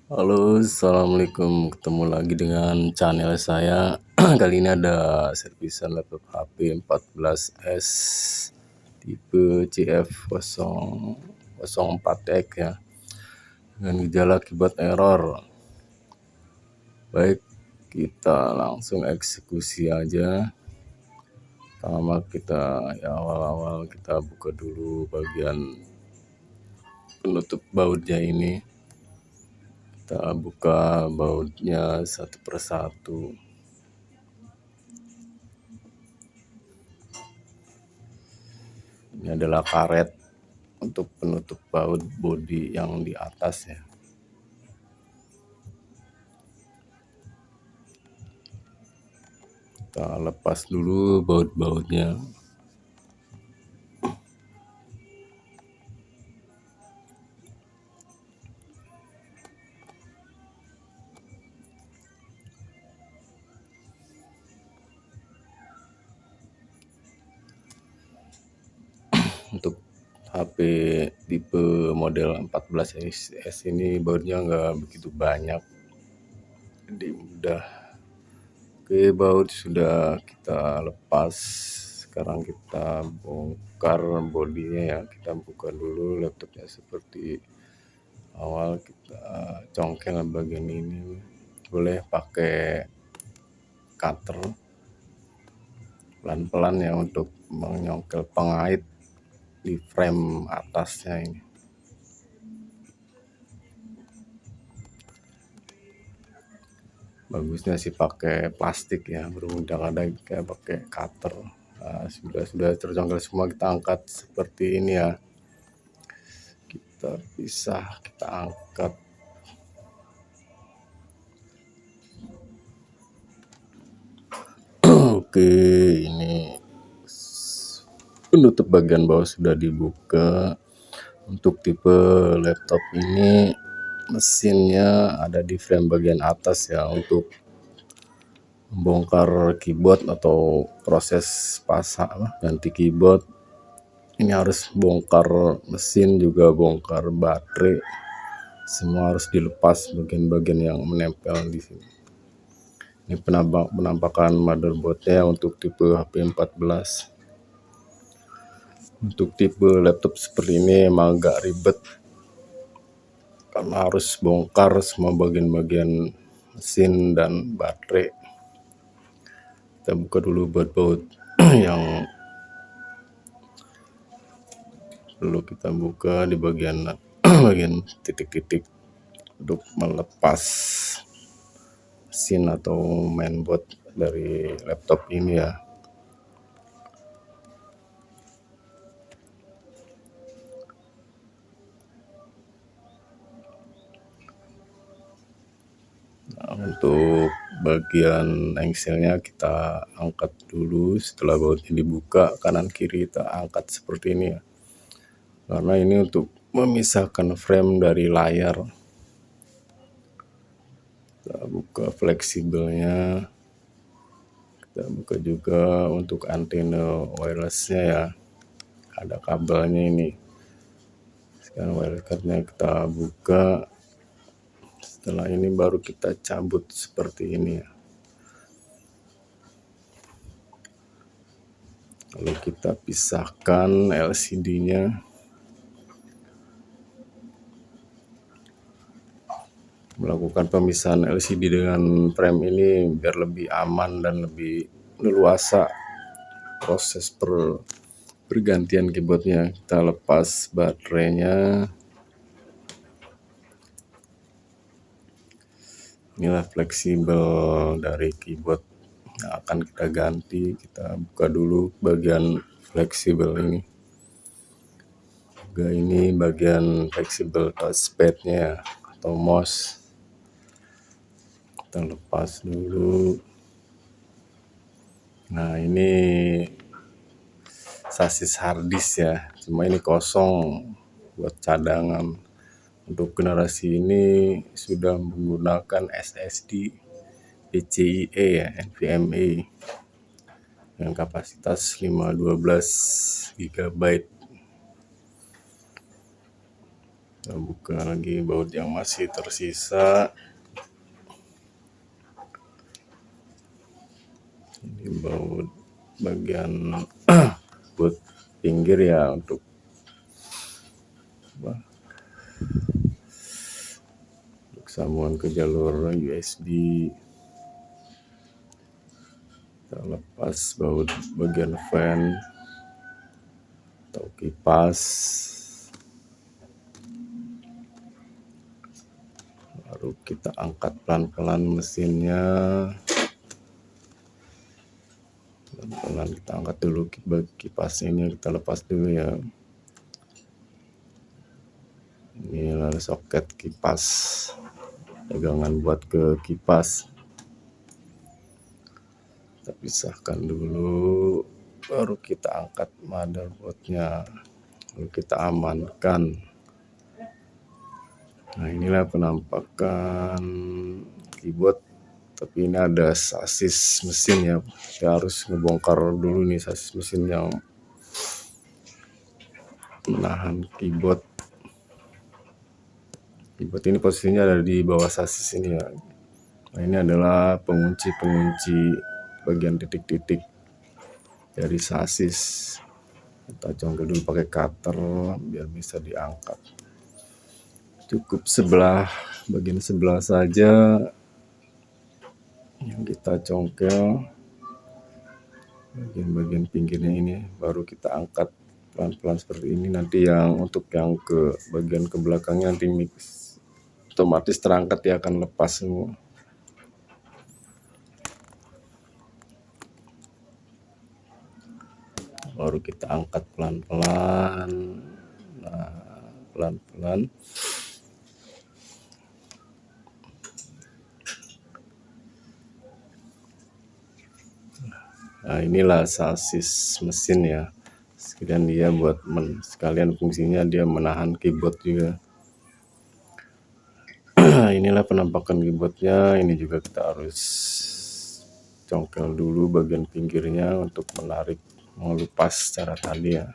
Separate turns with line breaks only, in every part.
Halo, assalamualaikum. Ketemu lagi dengan channel saya. Kali ini ada servisan laptop HP 14S tipe CF004X ya, dengan gejala keyboard error. Baik, kita langsung eksekusi aja. Pertama awal-awal kita buka dulu bagian penutup bautnya ini. Kita buka bautnya satu persatu. Ini adalah karet untuk penutup baut bodi yang di atas ya. Kita lepas dulu baut-bautnya. Untuk HP tipe model 14S ini bautnya nggak begitu banyak, jadi mudah. Oke, baut sudah kita lepas. Sekarang kita bongkar bodinya ya. Kita buka dulu laptopnya seperti awal. Kita congkel bagian ini. Boleh pakai cutter pelan-pelan ya untuk menyongkel pengait di frame atasnya ini. Bagusnya sih pakai plastik ya, berhubung ada kayak pakai cutter. Nah, sudah tercongkel semua, kita angkat seperti ini ya. Kita pisah, kita angkat. Oke, ini penutup bagian bawah sudah dibuka. Untuk tipe laptop ini mesinnya ada di frame bagian atas ya. Untuk membongkar keyboard atau proses pasang ganti keyboard, ini harus bongkar mesin juga bongkar baterai, semua harus dilepas bagian-bagian yang menempel di sini. Ini penampakan motherboardnya untuk tipe HP 14. Untuk tipe laptop seperti ini emang agak ribet karena harus bongkar semua bagian-bagian mesin dan baterai. Kita buka dulu baut-baut yang perlu kita buka di bagian bagian titik-titik untuk melepas mesin atau mainboard dari laptop ini ya. Nah, untuk bagian engselnya kita angkat dulu. Setelah bautnya dibuka kanan kiri kita angkat seperti ini ya, karena ini untuk memisahkan frame dari layar. Kita buka fleksibelnya, kita buka juga untuk antena wirelessnya ya, ada kabelnya ini. Sekarang wirelessnya kita buka. Setelah ini baru kita cabut seperti ini ya. Lalu kita pisahkan LCD-nya. Melakukan pemisahan LCD dengan frame ini biar lebih aman dan lebih leluasa proses pergantian keyboardnya. Kita lepas baterainya. Inilah fleksibel dari keyboard yang akan kita ganti. Kita buka dulu bagian fleksibel ini. Juga ini bagian fleksibel touchpadnya atau mouse. Kita lepas dulu. Nah, ini sasis harddisk ya, cuma ini kosong buat cadangan. Untuk generasi ini sudah menggunakan SSD PCIe ya, NVMe dengan kapasitas 512 GB. Kita buka lagi baut yang masih tersisa. Ini baut bagian buat pinggir ya, untuk sambungan ke jalur USB. Kita lepas baut bagian fan atau kipas, baru kita angkat pelan-pelan mesinnya. Pelan-pelan kita angkat dulu kipasnya, ini kita lepas dulu ya. Ini adalah soket kipas, pegangan buat ke kipas. Kita pisahkan dulu, baru kita angkat motherboardnya, lalu kita amankan. Nah, inilah penampakan keyboard, tapi ini ada sasis mesin ya. Kita harus ngebongkar dulu nih sasis mesin yang menahan keyboard. Keyboard ini posisinya ada di bawah sasis ini ya. Nah, ini adalah pengunci bagian titik-titik dari sasis. Kita congkel dulu pakai cutter biar bisa diangkat. Cukup bagian sebelah saja yang kita congkel. Bagian pinggirnya ini baru kita angkat pelan-pelan seperti ini. Nanti yang untuk yang ke bagian ke belakangnya nanti mix otomatis terangkat, dia akan lepas semua. Baru kita angkat pelan-pelan. Nah, pelan-pelan. Nah, inilah sasis mesin ya. Sekalian dia buat sekalian fungsinya dia menahan keyboard juga. Inilah penampakan keyboardnya. Ini juga kita harus congkel dulu bagian pinggirnya untuk menarik, melepas cara tadi ya.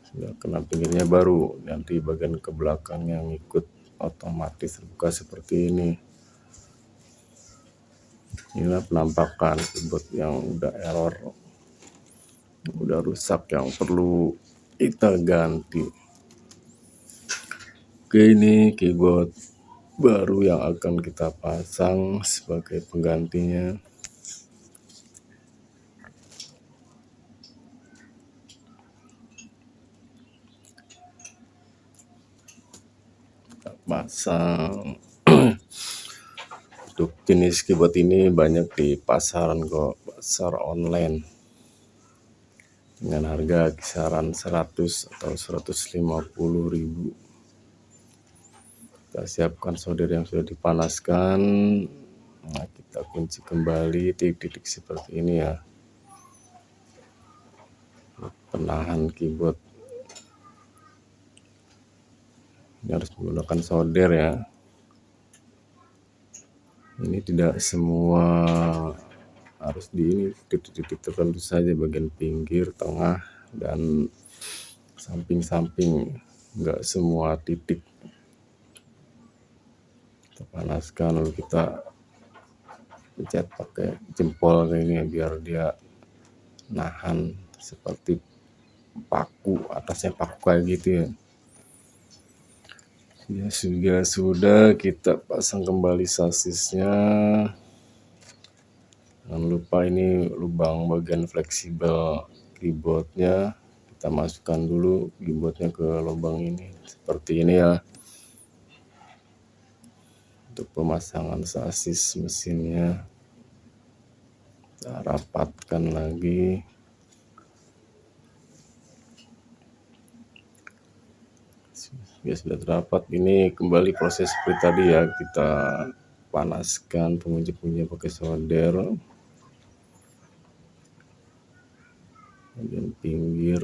Sudah kena pinggirnya, baru nanti bagian ke belakang yang ikut otomatis terbuka seperti ini. Inilah penampakan keyboard yang udah error, udah rusak, yang perlu kita ganti. Oke, ini keyboard baru yang akan kita pasang sebagai penggantinya. Kita pasang. Untuk jenis keyboard ini banyak di pasaran kok, pasar online, dengan harga kisaran 100 atau 150.000. Kita siapkan solder yang sudah dipanaskan. Nah, kita kunci kembali titik-titik seperti ini ya, penahan keyboard. Ini harus menggunakan solder ya. Ini tidak semua harus di ini, titik-titik tertentu saja, bagian pinggir, tengah, dan samping-samping, enggak semua titik. Kita panaskan, lalu kita pencet pakai jempol kayak ini ya, biar dia nahan seperti paku, atasnya paku kayak gitu ya. Ya sudah kita pasang kembali sasisnya. Jangan lupa ini lubang bagian fleksibel keyboardnya, kita masukkan dulu keyboardnya ke lubang ini seperti ini ya. Untuk pemasangan sasis mesinnya, kita rapatkan lagi. Ya sudah terapat. Ini kembali proses seperti tadi ya, kita panaskan pengunci-pengunci pakai solder. Bagian pinggir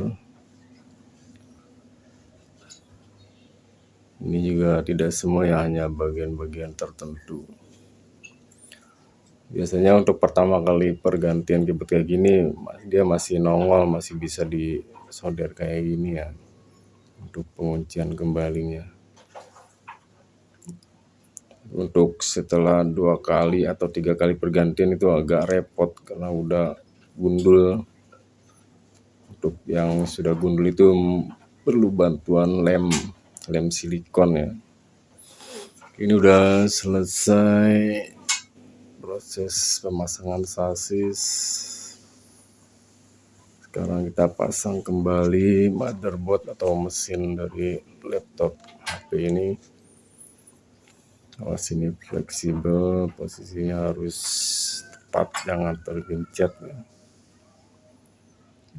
ini juga tidak semua ya, hanya bagian-bagian tertentu. Biasanya untuk pertama kali pergantian keyboard kayak gini, dia masih nongol, masih bisa disolder kayak gini ya, untuk penguncian kembalinya. Untuk setelah 2 kali atau 3 kali pergantian itu agak repot karena udah gundul. Untuk yang sudah gundul itu perlu bantuan lem silikon ya. Ini udah selesai proses pemasangan sasis. Sekarang kita pasang kembali motherboard atau mesin dari laptop HP ini. Awas ini fleksibel, posisinya harus tepat, jangan tergencet ya.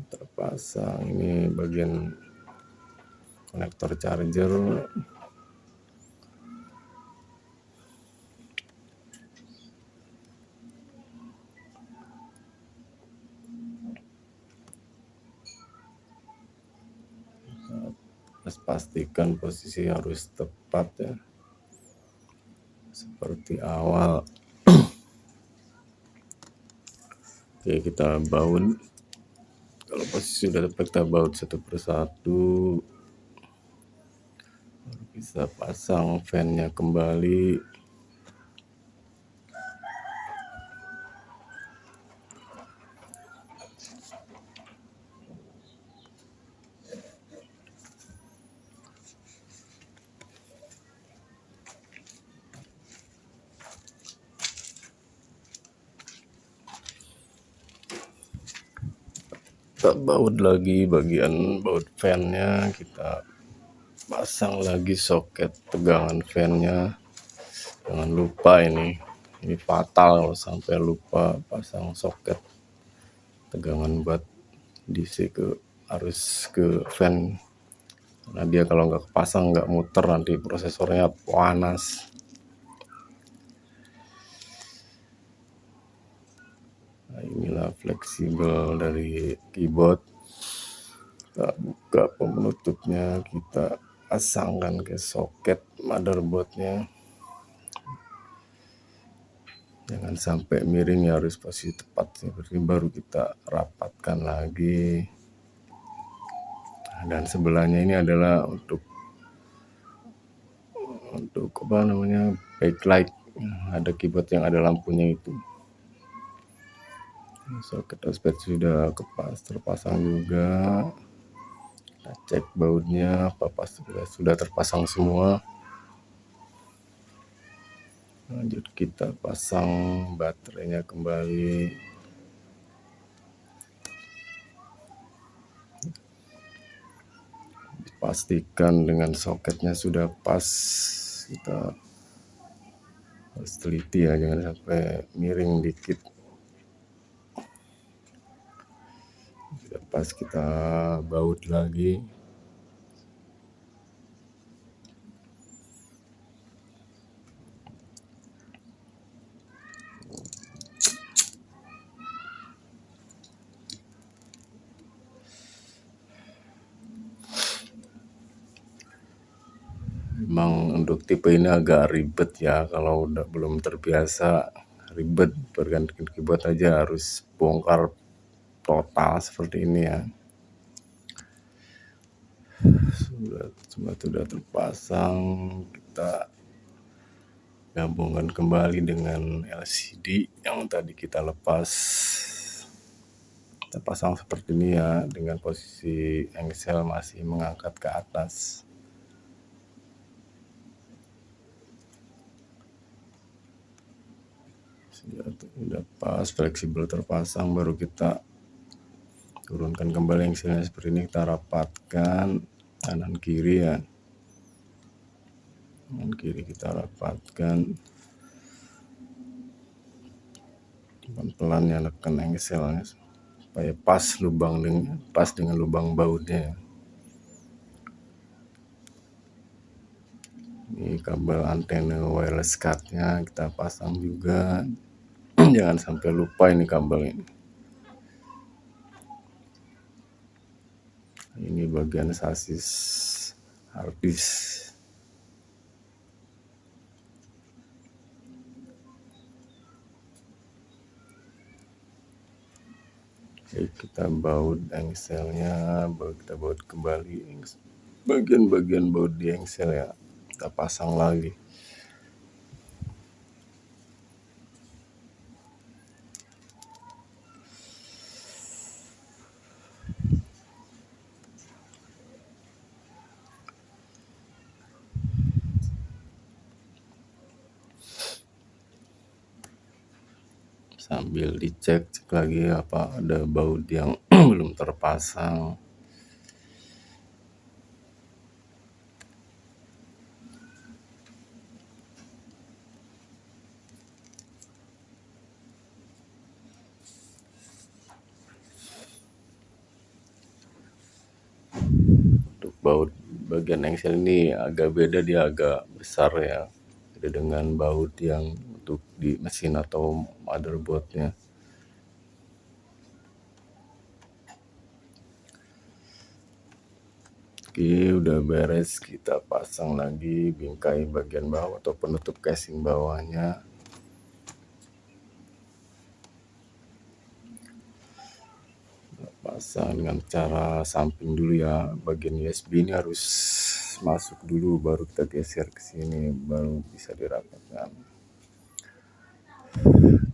Terpasang, ini bagian konektor charger. Terus pastikan posisi harus tepat ya, seperti awal. Oke, kita baut. Kalau posisi sudah tepat, kita baut satu persatu. Baru bisa pasang fan-nya kembali. Kita baut lagi bagian baut fan-nya, kita pasang lagi soket tegangan fan-nya. Jangan lupa ini fatal kalau sampai lupa pasang soket tegangan buat DC ke arus ke fan. Nah dia kalau nggak kepasang nggak muter, nanti prosesornya panas. Nah, inilah fleksibel dari keyboard. Kita buka penutupnya, kita pasangkan ke soket motherboardnya. Jangan sampai miring ya, harus posisi tepat seperti baru kita rapatkan lagi. Dan sebelahnya ini adalah untuk apa namanya, backlight. Ada keyboard yang ada lampunya itu. Soket OSPED sudah terpasang juga. Kita cek bautnya apa sudah terpasang semua. Lanjut kita pasang baterainya kembali. Pastikan dengan soketnya sudah pas. Kita harus teliti ya, jangan sampai miring dikit. Sudah pas, kita baut lagi. Memang untuk tipe ini agak ribet ya, kalau udah belum terbiasa ribet pergantian keyboard aja harus bongkar total seperti ini ya. Sudah terpasang, kita gabungkan kembali dengan LCD yang tadi kita lepas. Kita pasang seperti ini ya, dengan posisi engsel masih mengangkat ke atas. Sudah pas, fleksibel terpasang, baru kita turunkan kembali engselnya seperti ini. Kita rapatkan kanan kiri ya, kanan kiri kita rapatkan, pelan-pelan ya, nekan engselnya supaya pas dengan lubang bautnya. Ini kabel antena wireless cardnya kita pasang juga. Jangan sampai lupa ini kabel ini. Ini bagian sasis harddisk. Oke, kita baut engselnya, kita baut kembali bagian-bagian baut di engsel ya, kita pasang lagi. sambil cek lagi apa ada baut yang belum terpasang. Untuk baut bagian engsel ini agak beda, dia agak besar ya, beda dengan baut yang untuk di mesin atau motherboardnya. Oke, udah beres, kita pasang lagi bingkai bagian bawah atau penutup casing bawahnya. Pasang dengan cara samping dulu ya, bagian USB ini harus masuk dulu baru kita geser ke sini baru bisa dirapatkan.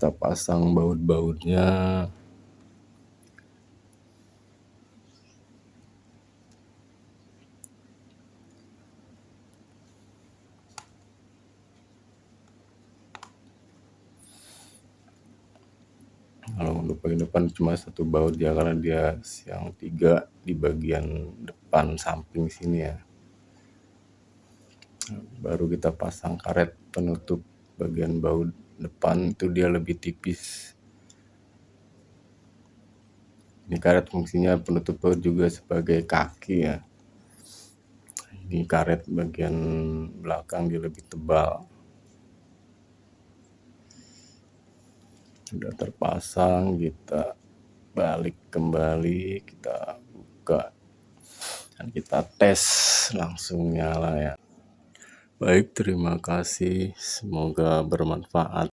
Kita pasang baut-bautnya. Kalau untuk bagian depan cuma satu baut ya, karena dia yang 3 di bagian depan samping sini ya. Baru kita pasang karet penutup bagian baut depan, itu dia lebih tipis. Ini karet fungsinya penutup baut juga sebagai kaki ya. Ini karet bagian belakang dia lebih tebal. Sudah terpasang, kita balik kembali, kita buka dan kita tes, langsung nyala ya. Baik, terima kasih, semoga bermanfaat.